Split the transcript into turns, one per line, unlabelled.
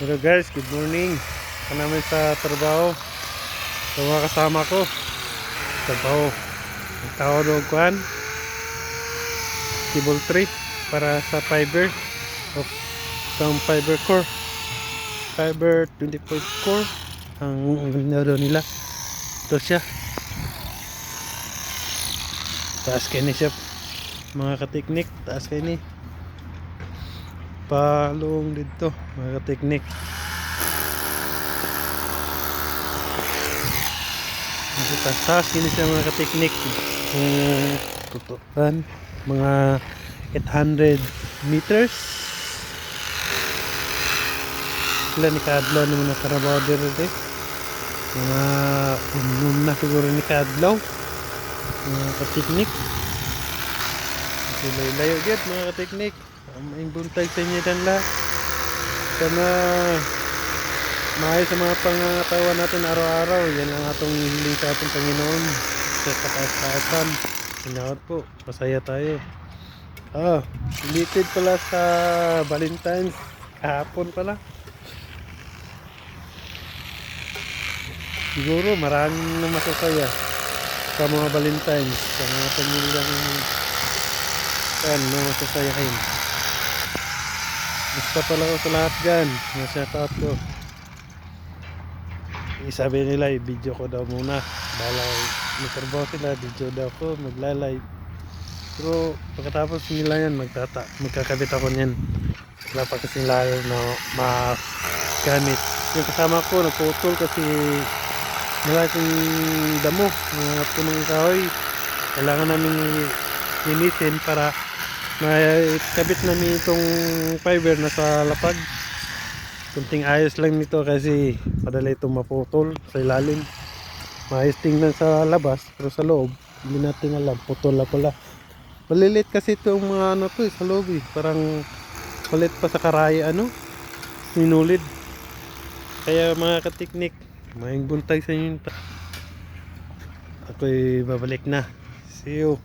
Hello guys, good morning. Ako namin sa trabaho. Sa mga kasama ko. Trabaho. Nagtawag ng kuhan. Cable tray para sa fiber. Of itong fiber core. Fiber 24 core. Ang ginagawa nila. Ito siya. Taas kayo ni siya. Mga kateknik. Taas kayo ni. Palong dito mga teknik. Dito taas ini siya mga teknik. Kung tutupan mga 800 meters. Sila ni Kadlaw ni mga trabaho dito. Mga unom na siguro ni Kadlaw. Mga kateknik. Sila layo dito mga kateknik. Ang buntag sa inyo dan lahat. Sana maayos sa mga pangangatawan natin araw-araw. Yan ang atong hiling sa ating Panginoon. Sa kataas-taasan. Inawat po. Masaya tayo. Related pala sa Valentine's. Kahapon pala. Siguro maraming na masasaya sa mga Valentine's. Sa mga pamilyang masasayahin. Basta pala ko sa lahat dyan. Shoutout ko. Sabi nila i-video ko daw muna. Bala magtrabaho sila, video daw ko, magla-live. Pero pagkatapos nila yan, magkakabit ako niyan. Wala pa kasing layo na magamit. Yung kasama ko nagputol kasi malaking damo, mga punong kahoy. Kailangan namin linisin para may kabit namin itong fiber na sa lapag. Kunting ayos lang nito kasi madali itong maputol sa ilalim. Maayos tingnan sa labas pero sa loob hindi natin alam, putol na pala. Malilit kasi itong mga sa loob parang palit pa sa karay sinulid. Kaya mga kateknik, maing buntag sa inyo. Ako'y babalik na. See you.